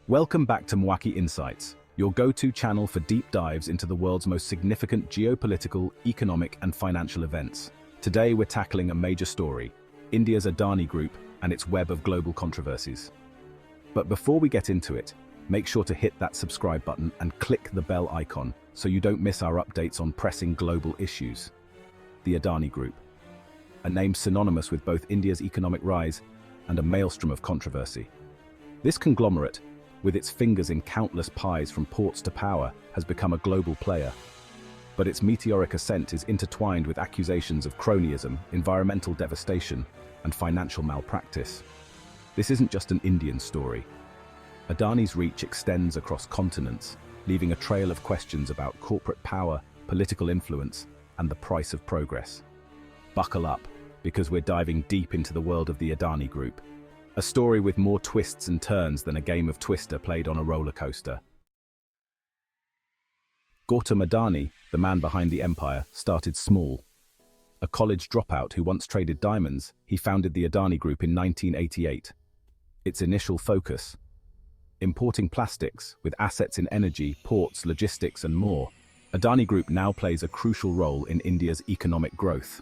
Welcome back to Mwaki Insights, your go-to channel for deep dives into the world's most significant geopolitical, economic, and financial events. Today we're tackling a major story, India's Adani Group and its web of global controversies. But before we get into it, make sure to hit that subscribe button and click the bell icon so you don't miss our updates on pressing global issues. The Adani Group, a name synonymous with both India's economic rise and a maelstrom of controversy. This conglomerate, with its fingers in countless pies from ports to power, has become a global player. But its meteoric ascent is intertwined with accusations of cronyism, environmental devastation, and financial malpractice. This isn't just an Indian story. Adani's reach extends across continents, leaving a trail of questions about corporate power, political influence, and the price of progress. Buckle up, because we're diving deep into the world of the Adani Group. A story with more twists and turns than a game of Twister played on a roller coaster. Gautam Adani, the man behind the empire, started small. A college dropout who once traded diamonds, he founded the Adani Group in 1988. Its initial focus: importing plastics, with assets in energy, ports, logistics, and more. Adani Group now plays a crucial role in India's economic growth.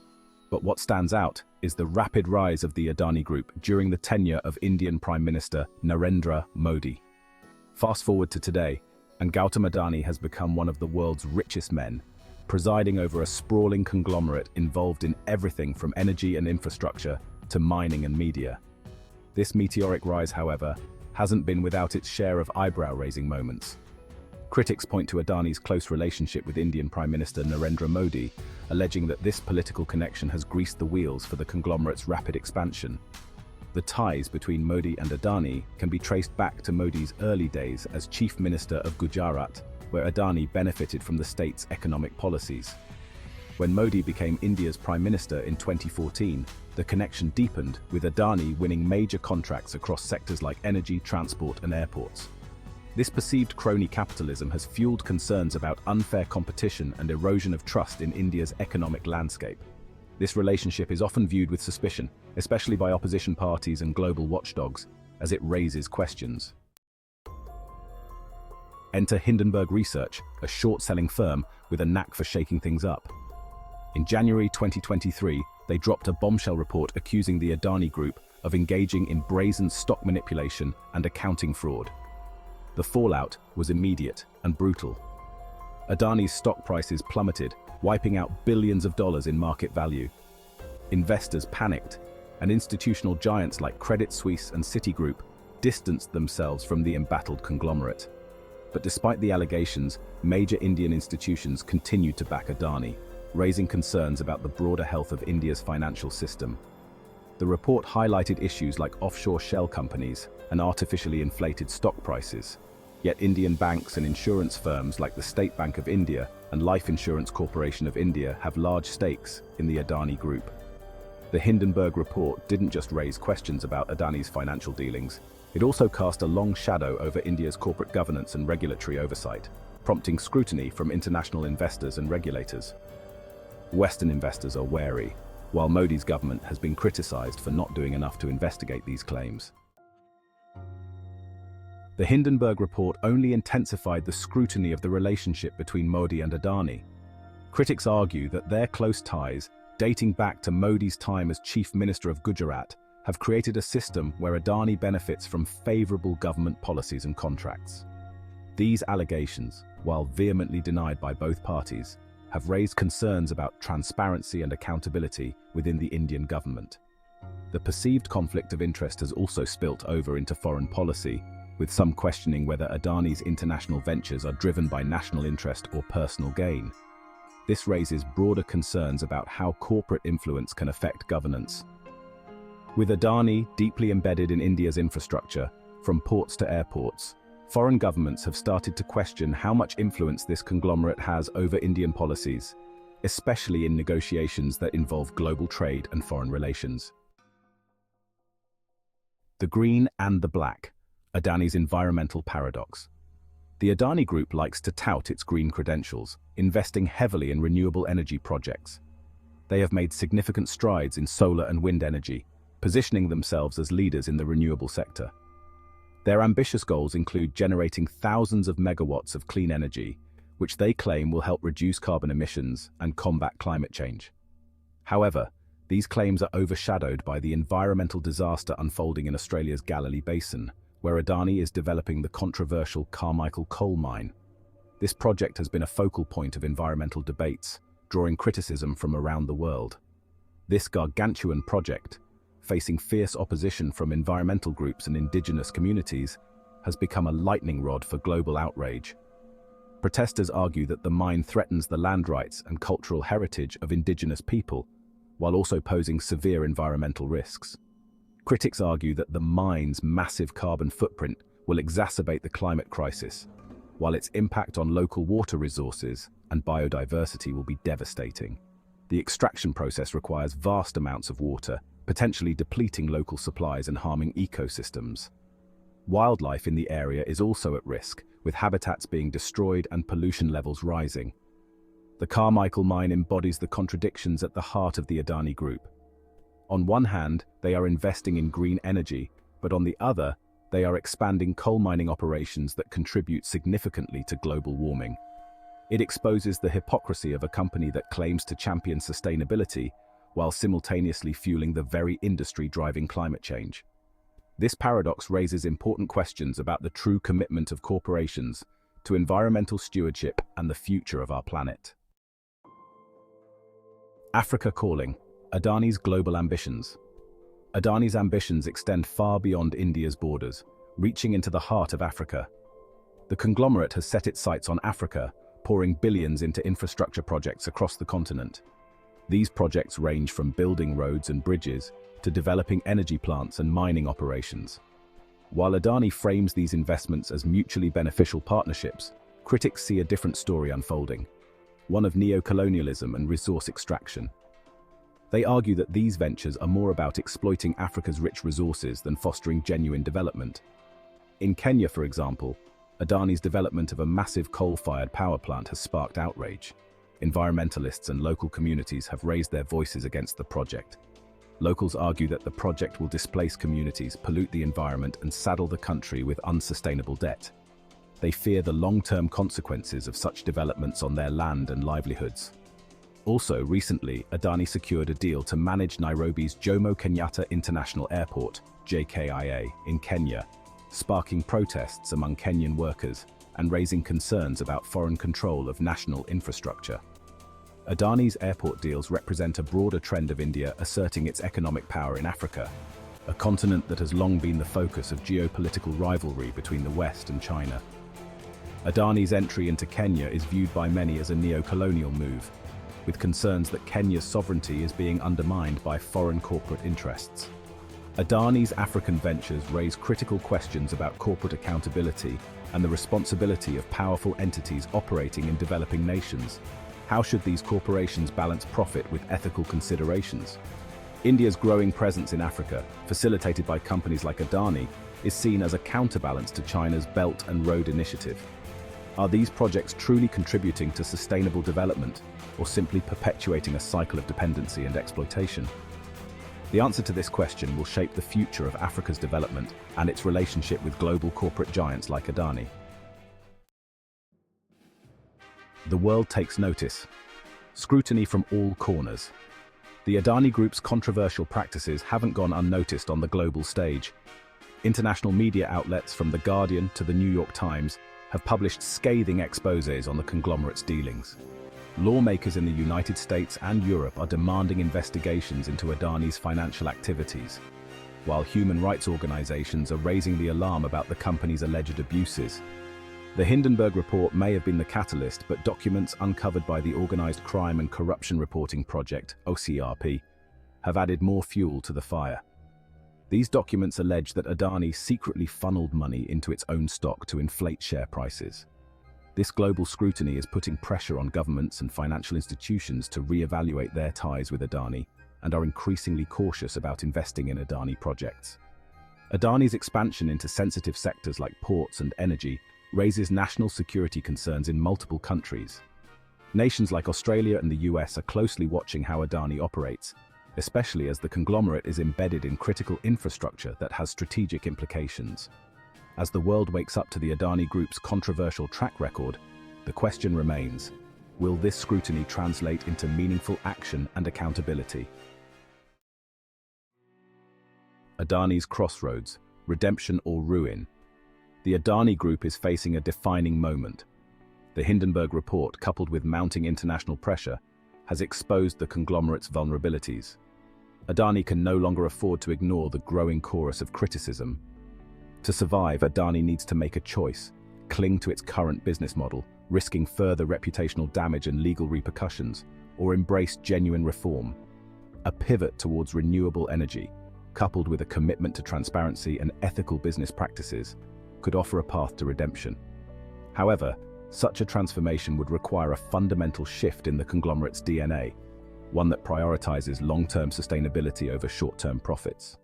But what stands out is the rapid rise of the Adani Group during the tenure of Indian Prime Minister Narendra Modi. Fast forward to today, and Gautam Adani has become one of the world's richest men, presiding over a sprawling conglomerate involved in everything from energy and infrastructure to mining and media. This meteoric rise, however, hasn't been without its share of eyebrow-raising moments. Critics point to Adani's close relationship with Indian Prime Minister Narendra Modi, alleging that this political connection has greased the wheels for the conglomerate's rapid expansion. The ties between Modi and Adani can be traced back to Modi's early days as Chief Minister of Gujarat, where Adani benefited from the state's economic policies. When Modi became India's Prime Minister in 2014, the connection deepened, with Adani winning major contracts across sectors like energy, transport, and airports. This perceived crony capitalism has fueled concerns about unfair competition and erosion of trust in India's economic landscape. This relationship is often viewed with suspicion, especially by opposition parties and global watchdogs, as it raises questions. Enter Hindenburg Research, a short-selling firm with a knack for shaking things up. In January 2023, they dropped a bombshell report accusing the Adani Group of engaging in brazen stock manipulation and accounting fraud. The fallout was immediate and brutal. Adani's stock prices plummeted, wiping out billions of dollars in market value. Investors panicked, and institutional giants like Credit Suisse and Citigroup distanced themselves from the embattled conglomerate. But despite the allegations, major Indian institutions continued to back Adani, raising concerns about the broader health of India's financial system. The report highlighted issues like offshore shell companies and artificially inflated stock prices. Yet Indian banks and insurance firms like the State Bank of India and Life Insurance Corporation of India have large stakes in the Adani Group. The Hindenburg Report didn't just raise questions about Adani's financial dealings, it also cast a long shadow over India's corporate governance and regulatory oversight, prompting scrutiny from international investors and regulators. Western investors are wary, while Modi's government has been criticized for not doing enough to investigate these claims. The Hindenburg Report only intensified the scrutiny of the relationship between Modi and Adani. Critics argue that their close ties, dating back to Modi's time as Chief Minister of Gujarat, have created a system where Adani benefits from favorable government policies and contracts. These allegations, while vehemently denied by both parties, have raised concerns about transparency and accountability within the Indian government. The perceived conflict of interest has also spilt over into foreign policy, with some questioning whether Adani's international ventures are driven by national interest or personal gain. This raises broader concerns about how corporate influence can affect governance. With Adani deeply embedded in India's infrastructure, from ports to airports, foreign governments have started to question how much influence this conglomerate has over Indian policies, especially in negotiations that involve global trade and foreign relations. The green and the black. Adani's environmental paradox. The Adani Group likes to tout its green credentials, investing heavily in renewable energy projects. They have made significant strides in solar and wind energy, positioning themselves as leaders in the renewable sector. Their ambitious goals include generating thousands of megawatts of clean energy, which they claim will help reduce carbon emissions and combat climate change. However, these claims are overshadowed by the environmental disaster unfolding in Australia's Galilee Basin, where Adani is developing the controversial Carmichael coal mine. This project has been a focal point of environmental debates, drawing criticism from around the world. This gargantuan project, facing fierce opposition from environmental groups and indigenous communities, has become a lightning rod for global outrage. Protesters argue that the mine threatens the land rights and cultural heritage of indigenous people, while also posing severe environmental risks. Critics argue that the mine's massive carbon footprint will exacerbate the climate crisis, while its impact on local water resources and biodiversity will be devastating. The extraction process requires vast amounts of water, potentially depleting local supplies and harming ecosystems. Wildlife in the area is also at risk, with habitats being destroyed and pollution levels rising. The Carmichael mine embodies the contradictions at the heart of the Adani Group. On one hand, they are investing in green energy, but on the other, they are expanding coal mining operations that contribute significantly to global warming. It exposes the hypocrisy of a company that claims to champion sustainability while simultaneously fueling the very industry driving climate change. This paradox raises important questions about the true commitment of corporations to environmental stewardship and the future of our planet. Africa calling. Adani's global ambitions. Adani's ambitions extend far beyond India's borders, reaching into the heart of Africa. The conglomerate has set its sights on Africa, pouring billions into infrastructure projects across the continent. These projects range from building roads and bridges to developing energy plants and mining operations. While Adani frames these investments as mutually beneficial partnerships, critics see a different story unfolding, one of neo-colonialism and resource extraction. They argue that these ventures are more about exploiting Africa's rich resources than fostering genuine development. In Kenya, for example, Adani's development of a massive coal-fired power plant has sparked outrage. Environmentalists and local communities have raised their voices against the project. Locals argue that the project will displace communities, pollute the environment, and saddle the country with unsustainable debt. They fear the long-term consequences of such developments on their land and livelihoods. Also, recently, Adani secured a deal to manage Nairobi's Jomo Kenyatta International Airport, JKIA, in Kenya, sparking protests among Kenyan workers and raising concerns about foreign control of national infrastructure. Adani's airport deals represent a broader trend of India asserting its economic power in Africa, a continent that has long been the focus of geopolitical rivalry between the West and China. Adani's entry into Kenya is viewed by many as a neo-colonial move, with concerns that Kenya's sovereignty is being undermined by foreign corporate interests. Adani's African ventures raise critical questions about corporate accountability and the responsibility of powerful entities operating in developing nations. How should these corporations balance profit with ethical considerations? India's growing presence in Africa, facilitated by companies like Adani, is seen as a counterbalance to China's Belt and Road Initiative. Are these projects truly contributing to sustainable development, or simply perpetuating a cycle of dependency and exploitation? The answer to this question will shape the future of Africa's development and its relationship with global corporate giants like Adani. The world takes notice. Scrutiny from all corners. The Adani Group's controversial practices haven't gone unnoticed on the global stage. International media outlets from The Guardian to The New York Times have published scathing exposés on the conglomerate's dealings. Lawmakers in the United States and Europe are demanding investigations into Adani's financial activities, while human rights organizations are raising the alarm about the company's alleged abuses. The Hindenburg Report may have been the catalyst, but documents uncovered by the Organized Crime and Corruption Reporting Project, OCRP, have added more fuel to the fire. These documents allege that Adani secretly funneled money into its own stock to inflate share prices. This global scrutiny is putting pressure on governments and financial institutions to re-evaluate their ties with Adani and are increasingly cautious about investing in Adani projects. Adani's expansion into sensitive sectors like ports and energy raises national security concerns in multiple countries. Nations like Australia and the US are closely watching how Adani operates, especially as the conglomerate is embedded in critical infrastructure that has strategic implications. As the world wakes up to the Adani Group's controversial track record, the question remains, will this scrutiny translate into meaningful action and accountability? Adani's crossroads, redemption or ruin. The Adani Group is facing a defining moment. The Hindenburg Report, coupled with mounting international pressure, has exposed the conglomerate's vulnerabilities. Adani can no longer afford to ignore the growing chorus of criticism. To survive, Adani needs to make a choice, cling to its current business model, risking further reputational damage and legal repercussions, or embrace genuine reform. A pivot towards renewable energy, coupled with a commitment to transparency and ethical business practices, could offer a path to redemption. However, such a transformation would require a fundamental shift in the conglomerate's DNA, one that prioritizes long-term sustainability over short-term profits.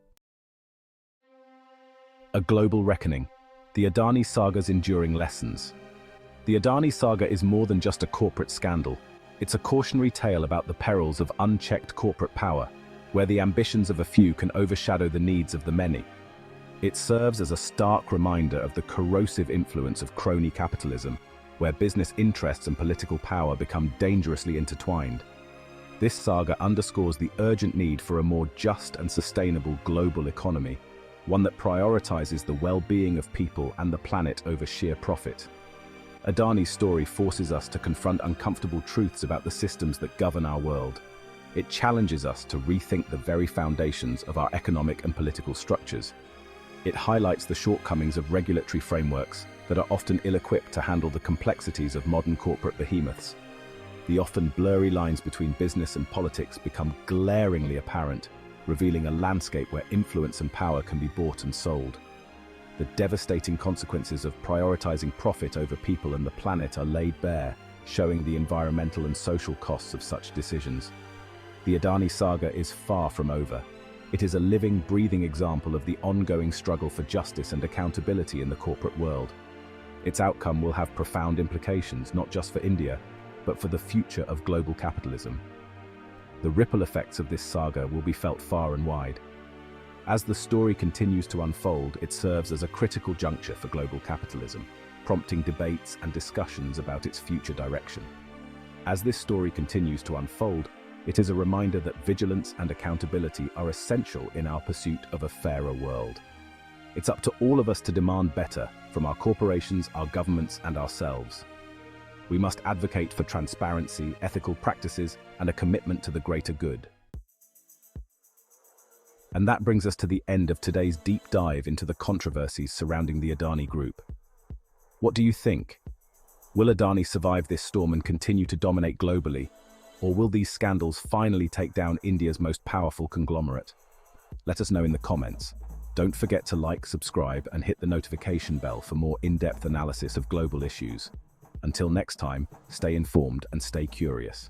A global reckoning. The Adani Saga's enduring lessons. The Adani Saga is more than just a corporate scandal. It's a cautionary tale about the perils of unchecked corporate power, where the ambitions of a few can overshadow the needs of the many. It serves as a stark reminder of the corrosive influence of crony capitalism, where business interests and political power become dangerously intertwined. This saga underscores the urgent need for a more just and sustainable global economy, one that prioritizes the well-being of people and the planet over sheer profit. Adani's story forces us to confront uncomfortable truths about the systems that govern our world. It challenges us to rethink the very foundations of our economic and political structures. It highlights the shortcomings of regulatory frameworks that are often ill-equipped to handle the complexities of modern corporate behemoths. The often blurry lines between business and politics become glaringly apparent, revealing a landscape where influence and power can be bought and sold. The devastating consequences of prioritizing profit over people and the planet are laid bare, showing the environmental and social costs of such decisions. The Adani Saga is far from over. It is a living, breathing example of the ongoing struggle for justice and accountability in the corporate world. Its outcome will have profound implications, not just for India, but for the future of global capitalism. The ripple effects of this saga will be felt far and wide. As the story continues to unfold, it serves as a critical juncture for global capitalism, prompting debates and discussions about its future direction. As this story continues to unfold, it is a reminder that vigilance and accountability are essential in our pursuit of a fairer world. It's up to all of us to demand better from our corporations, our governments, and ourselves. We must advocate for transparency, ethical practices, and a commitment to the greater good. And that brings us to the end of today's deep dive into the controversies surrounding the Adani Group. What do you think? Will Adani survive this storm and continue to dominate globally? Or will these scandals finally take down India's most powerful conglomerate? Let us know in the comments. Don't forget to like, subscribe, and hit the notification bell for more in-depth analysis of global issues. Until next time, stay informed and stay curious.